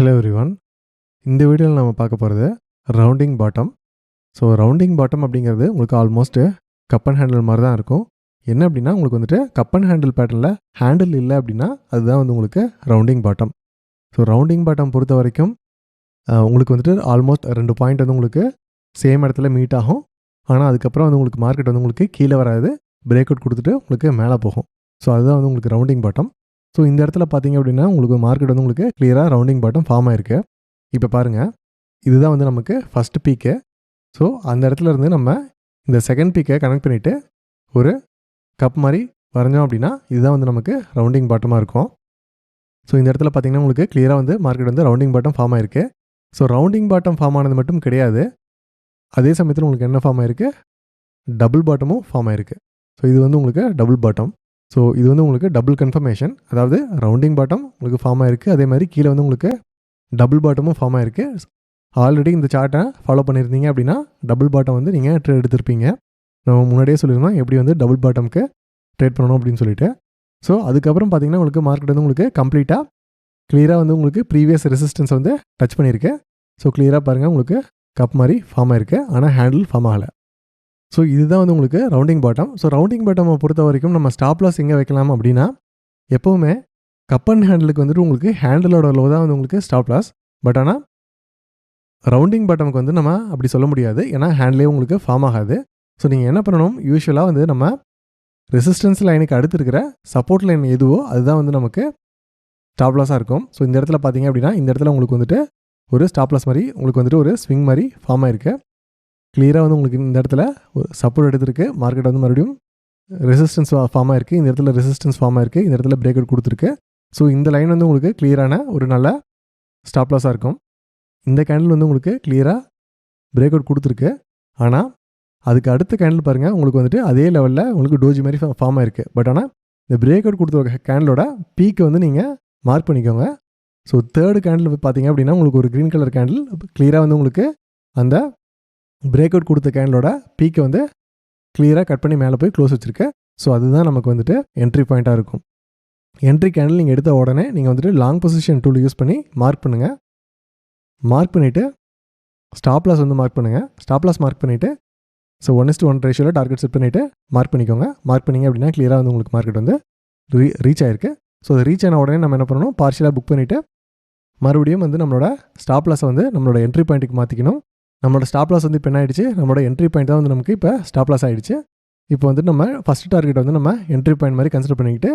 Hello everyone. இந்த வீடியோவில் நம்ம பார்க்க போகிறது rounding bottom. So rounding bottom அப்படிங்கிறது உங்களுக்கு ஆல்மோஸ்ட்டு கப் அண்ட் ஹேண்டில் மாதிரி தான் இருக்கும். என்ன அப்படின்னா உங்களுக்கு வந்துட்டு கப் அண்ட் ஹேண்டில் பேட்டர்னில் ஹேண்டில் இல்லை அப்படின்னா அதுதான் வந்து உங்களுக்கு rounding bottom. So rounding bottom பொறுத்த வரைக்கும் உங்களுக்கு வந்துட்டு ஆல்மோஸ்ட் 2 பாயிண்ட் வந்து உங்களுக்கு சேம் இடத்துல மீட் ஆகும். ஆனால் அதுக்கப்புறம் வந்து உங்களுக்கு மார்க்கெட் வந்து உங்களுக்கு கீழே வராது, பிரேக் அவுட் கொடுத்துட்டு உங்களுக்கு மேலே போகும். ஸோ அதுதான் வந்து உங்களுக்கு ரவுண்டிங் பாட்டம். ஸோ இந்த இடத்துல பார்த்தீங்க அப்படின்னா உங்களுக்கு மார்க்கெட் வந்து உங்களுக்கு கிளியராக ரவுண்டிங் பாட்டம் ஃபார்ம் ஆயிருக்கு. இப்போ பாருங்கள், இதுதான் வந்து நமக்கு ஃபஸ்ட்டு பீக்கு. ஸோ அந்த இடத்துல இருந்து நம்ம இந்த செகண்ட் பீக்கை கனெக்ட் பண்ணிவிட்டு ஒரு கப் மாதிரி வரைஞ்சோம் அப்படின்னா இதுதான் வந்து நமக்கு ரவுண்டிங் பாட்டமாக இருக்கும். ஸோ இந்த இடத்துல பார்த்தீங்கன்னா உங்களுக்கு கிளியராக வந்து மார்க்கெட் வந்து ரவுண்டிங் பாட்டம் ஃபார்ம் ஆயிருக்கு. ஸோ ரவுண்டிங் பாட்டம் ஃபார்ம் ஆனது மட்டும் கிடையாது, அதே சமயத்தில் உங்களுக்கு என்ன ஃபார்ம் ஆயிருக்கு, டபுள் பாட்டமும் ஃபார்ம் ஆயிருக்கு. ஸோ இது வந்து உங்களுக்கு டபுள் பாட்டம். ஸோ இது வந்து உங்களுக்கு டபுள் கன்ஃபர்மேஷன், அதாவது ரவுண்டிங் பாட்டம் உங்களுக்கு ஃபார்ம் ஆயிருக்கு, அதே மாதிரி கீழே வந்து உங்களுக்கு டபுள் பாட்டமும் ஃபார்ம் ஆயிருக்கு. ஆல்ரெடி இந்த சார்ட்டை ஃபாலோ பண்ணியிருந்தீங்க அப்படின்னா டபுள் பாட்டம் வந்து நீங்கள் ட்ரேட் எடுத்திருப்பீங்க. நம்ம முன்னாடியே சொல்லியிருந்தோம் எப்படி வந்து டபுள் பாட்டமுக்கு ட்ரேட் பண்ணணும் அப்படின்னு சொல்லிட்டு. ஸோ அதுக்கப்புறம் பார்த்தீங்கன்னா உங்களுக்கு மார்க்கெட் வந்து உங்களுக்கு கம்ப்ளீட்டாக கிளியராக வந்து உங்களுக்கு ப்ரீவியஸ் ரெசிஸ்டன்ஸ் வந்து டச் பண்ணியிருக்கு. ஸோ கிளியராக பாருங்கள், உங்களுக்கு கப் மாதிரி ஃபார்ம் ஆயிருக்கு, ஆனால் ஹேண்டில் ஃபார்ம் ஆகலை. ஸோ இதுதான் வந்து உங்களுக்கு ரவுண்டிங் பாட்டம். ஸோ ரவுண்டிங் பாட்டமை பொறுத்த வரைக்கும் நம்ம ஸ்டாப் லாஸ் எங்கே வைக்கலாம் அப்படின்னா, எப்போவுமே கப் அண்ட் ஹேண்டிலுக்கு வந்துட்டு உங்களுக்கு ஹேண்டிலோட லோ தான் வந்து உங்களுக்கு ஸ்டாப் லாஸ். பட் ஆனால் ரவுண்டிங் பாட்டமுக்கு வந்து நம்ம அப்படி சொல்ல முடியாது, ஏன்னா ஹேண்ட்லேயே உங்களுக்கு ஃபார்ம் ஆகாது. ஸோ நீங்கள் என்ன பண்ணணும், யூஸ்வலாக வந்து நம்ம ரெசிஸ்டன்ஸ் லைனுக்கு அடுத்து இருக்கிற சப்போர்ட் லைன் எதுவோ அதுதான் வந்து நமக்கு ஸ்டாப் லாஸாக இருக்கும். ஸோ இந்த இடத்துல பார்த்தீங்க அப்படின்னா இந்த இடத்துல உங்களுக்கு வந்துட்டு ஒரு ஸ்டாப் லாஸ் மாதிரி உங்களுக்கு வந்துட்டு ஒரு ஸ்விங் மாதிரி ஃபார்ம் ஆயிருக்கு. கிளியராக வந்து உங்களுக்கு இந்த இடத்துல ஒரு சப்போர்ட் எடுத்திருக்கு, மார்க்கெட் வந்து மறுபடியும் ரெசிஸ்டன்ஸ் ஃபார்ம் ஆயிருக்கு, இந்த இடத்துல ரெசிஸ்டன்ஸ் ஃபார்ம் ஆயிருக்கு, இந்த இடத்துல பிரேக் அவுட் கொடுத்துருக்கு. ஸோ இந்த லைன் வந்து உங்களுக்கு கிளியரான ஒரு நல்ல ஸ்டாப் லாஸாக இருக்கும். இந்த கேண்டில் வந்து உங்களுக்கு கிளியராக பிரேக் அவுட் கொடுத்துருக்கு, ஆனால் அதுக்கு அடுத்த கேண்டில் பாருங்கள் உங்களுக்கு வந்துட்டு அதே லெவலில் உங்களுக்கு டோஜி மாதிரி ஃபார்ம் ஆயிருக்கு. பட் ஆனால் இந்த பிரேக் அவுட் கொடுத்த கேண்டிலோட பீக்கை வந்து நீங்கள் மார்க் பண்ணிக்கோங்க. ஸோ தேர்டு கேண்டில் பார்த்தீங்க அப்படின்னா உங்களுக்கு ஒரு க்ரீன் கலர் கேண்டில் கிளியராக வந்து உங்களுக்கு அந்த பிரேக் அவுட் கொடுத்த கேண்டிலோட பீக்கை வந்து கிளியராக கட் பண்ணி மேலே போய் க்ளோஸ் வச்சுருக்கு. ஸோ அதுதான் நமக்கு வந்துட்டு என்ட்ரி பாயிண்ட்டாக இருக்கும். என்ட்ரி கேண்டில் நீங்கள் எடுத்த உடனே நீங்கள் வந்துட்டு லாங் பொசிஷன் டூல் யூஸ் பண்ணி மார்க் பண்ணுங்கள். மார்க் பண்ணிவிட்டு ஸ்டாப் லாஸ் வந்து மார்க் பண்ணுங்கள். ஸ்டாப் லாஸ் மார்க் பண்ணிவிட்டு ஸோ 1:1 ரேஷியோவில் டார்கெட் செட் பண்ணிவிட்டு மார்க் பண்ணிக்கோங்க. மார்க் பண்ணிங்க அப்படின்னா கிளியராக வந்து உங்களுக்கு மார்க்கெட் வந்து ரீச் ஆயிருக்கு. ஸோ அது ரீச் ஆன உடனே நம்ம என்ன பண்ணணும், பார்ஷியலாக புக் பண்ணிவிட்டு மறுபடியும் வந்து நம்மளோட ஸ்டாப் லாஸை வந்து நம்மளோட என்ட்ரி பாயிண்ட்டுக்கு மாற்றிக்கணும். நம்மளோட ஸ்டாப் லாஸ் வந்து இப்போ என்ன ஆயிடுச்சு, நம்மளோட என்ட்ரி பாயிண்ட் தான் வந்து நமக்கு இப்போ ஸ்டாப் லாஸ் ஆகிடுச்சு. இப்போ வந்து நம்ம ஃபஸ்ட்டு டார்கெட் வந்து நம்ம என்ட்ரி பாயிண்ட் மாதிரி கன்சிடர் பண்ணிக்கிட்டு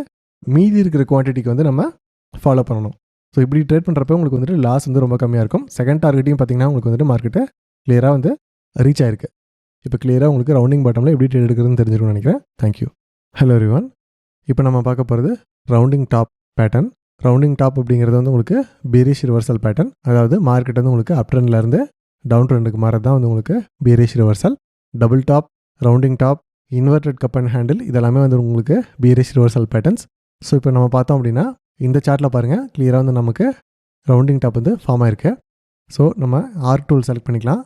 மீதி இருக்கிற குவான்டிட்டிக்கு வந்து நம்ம ஃபாலோ பண்ணணும். ஸோ இப்படி ட்ரேட் பண்ணுறப்ப உங்களுக்கு வந்துட்டு லாஸ் வந்து ரொம்ப கம்மியாக இருக்கும். செகண்ட் டார்கெட்டையும் பார்த்தீங்கன்னா உங்களுக்கு வந்துட்டு மார்க்கெட்டு கிளியராக வந்து ரீச் ஆயிருக்கு. இப்போ கிளியராக உங்களுக்கு ரவுண்டிங் பாட்டமில் எப்படி ட்ரேட் எடுக்கிறதுன்னு தெரிஞ்சிருக்கும்னு நினைக்கிறேன். தேங்க்யூ. Hello everyone. இப்போ நம்ம பார்க்க போகிறது rounding top pattern. Rounding top அப்படிங்கிறது வந்து உங்களுக்கு பீரிஷ் ரிவர்சல் பேட்டர்ன், அதாவது மார்க்கெட் வந்து உங்களுக்கு அப் ட்ரெண்ட்லேருந்து டவுன் ட்ரெண்டுக்கு மாறது தான் வந்து உங்களுக்கு bearish reversal. Double top, rounding top, inverted cup and handle இதெல்லாமே வந்து உங்களுக்கு பீரிஷ் ரிவர்சல் பேட்டர்ன்ஸ். ஸோ இப்போ நம்ம பார்த்தோம் அப்படின்னா இந்த சார்ட்டில் பாருங்கள் கிளியராக வந்து நமக்கு ரவுண்டிங் டாப் வந்து ஃபார்ம் ஆயிருக்கு. ஸோ நம்ம ஆர்க் டூல் செலக்ட் பண்ணிக்கலாம்.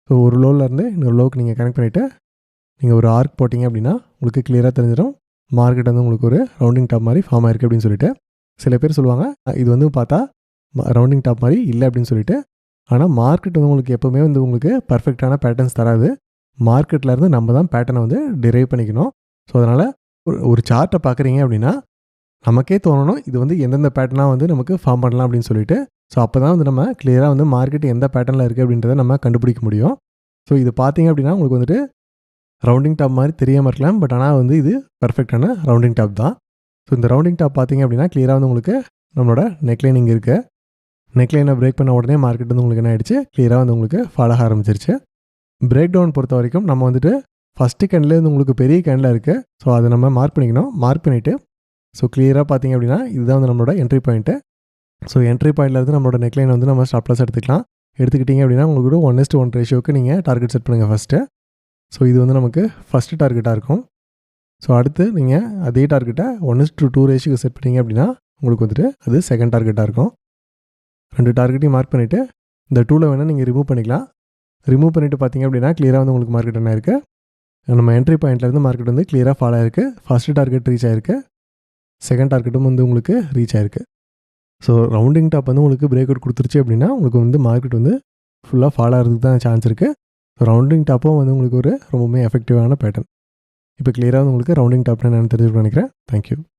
ஸோ ஒரு லோவிலேருந்து இன்னொரு லோவுக்கு நீங்கள் கனெக்ட் பண்ணிவிட்டு நீங்கள் ஒரு ஆர்க் போட்டிங்க அப்படின்னா உங்களுக்கு கிளியராக தெரிஞ்சிடும் மார்க்கெட் வந்து உங்களுக்கு ஒரு ரவுண்டிங் டாப் மாதிரி ஃபார்ம் ஆயிருக்கு அப்படின்னு சொல்லிட்டு. சில பேர் சொல்லுவாங்க இது வந்து பார்த்தா ரவுண்டிங் டாப் மாதிரி இல்லை அப்படின்னு சொல்லிட்டு. ஆனால் மார்க்கெட் வந்து உங்களுக்கு எப்போவுமே வந்து உங்களுக்கு பர்ஃபெக்டான பேட்டர்ன்ஸ் தராது. மார்க்கெட்லேருந்து நம்ம தான் பேட்டர்னை வந்து டிரைவ் பண்ணிக்கணும். ஸோ அதனால் ஒரு சார்ட்டை பார்க்குறீங்க அப்படின்னா நமக்கே தோணணும் இது வந்து எந்தெந்த பேட்டர்னாக வந்து நமக்கு ஃபார்ம் பண்ணலாம் அப்படின்னு சொல்லிட்டு. ஸோ அப்போ தான் வந்து நம்ம கிளியராக வந்து மார்க்கெட் எந்த பேட்டர்னில் இருக்குது அப்படின்றத நம்ம கண்டுபிடிக்க முடியும். ஸோ இது பார்த்தீங்க அப்படின்னா உங்களுக்கு வந்துட்டு ரவுண்டிங் டாப் மாதிரி தெரியாமல் இருக்கலாம், பட் ஆனால் வந்து இது பர்ஃபெக்டான ரவுண்டிங் டாப் தான். ஸோ இந்த ரவுண்டிங் டாப் பார்த்தீங்க அப்படின்னா கிளியராக வந்து உங்களுக்கு நம்மளோட நெக்லைன் இங்கே இருக்குது. நெக்லைனை பிரேக் பண்ண உடனே மார்க்கெட் வந்து உங்களுக்கு என்ன ஆகிடுச்சு, கிளியராக வந்து உங்களுக்கு ஃபால் ஆக ஆரம்பிச்சிருச்சு. பிரேக் டவுன் பொறுத்த வரைக்கும் நம்ம வந்துட்டு ஃபஸ்ட்டு கேண்டில் வந்து உங்களுக்கு பெரிய கேண்டில் இருக்குது. ஸோ அதை நம்ம மார்க் பண்ணிக்கணும். மார்க் பண்ணிவிட்டு ஸோ கிளியராக பார்த்தீங்க அப்படின்னா இதுதான் வந்து நம்மளோட என்ட்ரி பாயிண்ட்டு. ஸோ என்ட்ரி பாயிண்ட்லேருந்து நம்மளோட நெக்லைன் வந்து நம்ம ஸ்டாப் லாஸ் எடுத்துக்கலாம். எடுத்துக்கிட்டிங்க அப்படின்னா உங்களுக்கு 1:1 ரேஷியோக்கு நீங்கள் டார்கெட் செட் பண்ணுங்கள் ஃபஸ்ட்டு. ஸோ இது வந்து நமக்கு ஃபஸ்ட்டு டார்கெட்டாக இருக்கும். ஸோ அடுத்து நீங்கள் அதே டார்கெட்டை 1:2 ரேஷியோக்கு செட் பண்ணிங்க அப்படின்னா உங்களுக்கு வந்துட்டு அது செகண்ட் டார்கெட்டாக இருக்கும். 2 டார்கெட்டையும் மார்க் பண்ணிவிட்டு இந்த டூலை வேணால் நீங்கள் ரிமூவ் பண்ணிக்கலாம். ரிமூவ் பண்ணிவிட்டு பார்த்தீங்க அப்படின்னா கிளியராக வந்து உங்களுக்கு மார்க்கெட் என்ன இருக்குது, நம்ம என்ட்ரி பாயிண்ட்லேருந்து மார்க்கெட் வந்து கிளியராக ஃபால் ஆயிருக்கு. ஃபஸ்ட்டு டார்கெட் ரீச் ஆயிருக்கு, செகண்ட் டார்கெட்டும் வந்து உங்களுக்கு ரீச் ஆயிருக்கு. ஸோ ரவுண்டிங் டாப் வந்து உங்களுக்கு பிரேக் அவுட் கொடுத்துருச்சு அப்படின்னா உங்களுக்கு வந்து மார்க்கெட் வந்து ஃபுல்லாக ஃபால் ஆகிறதுக்கு தான் சான்ஸ் இருக்குது. ஸோ ரவுண்டிங் டாப்பும் வந்து உங்களுக்கு ஒரு ரொம்பவுமே எஃபெக்டிவான பேட்டர்ன். இப்போ கிளியராக உங்களுக்கு ரவுண்டிங் டாப்னா என்னென்னு தெரிஞ்சுக்கணும்னு நினைக்கிறேன். தேங்க்யூ.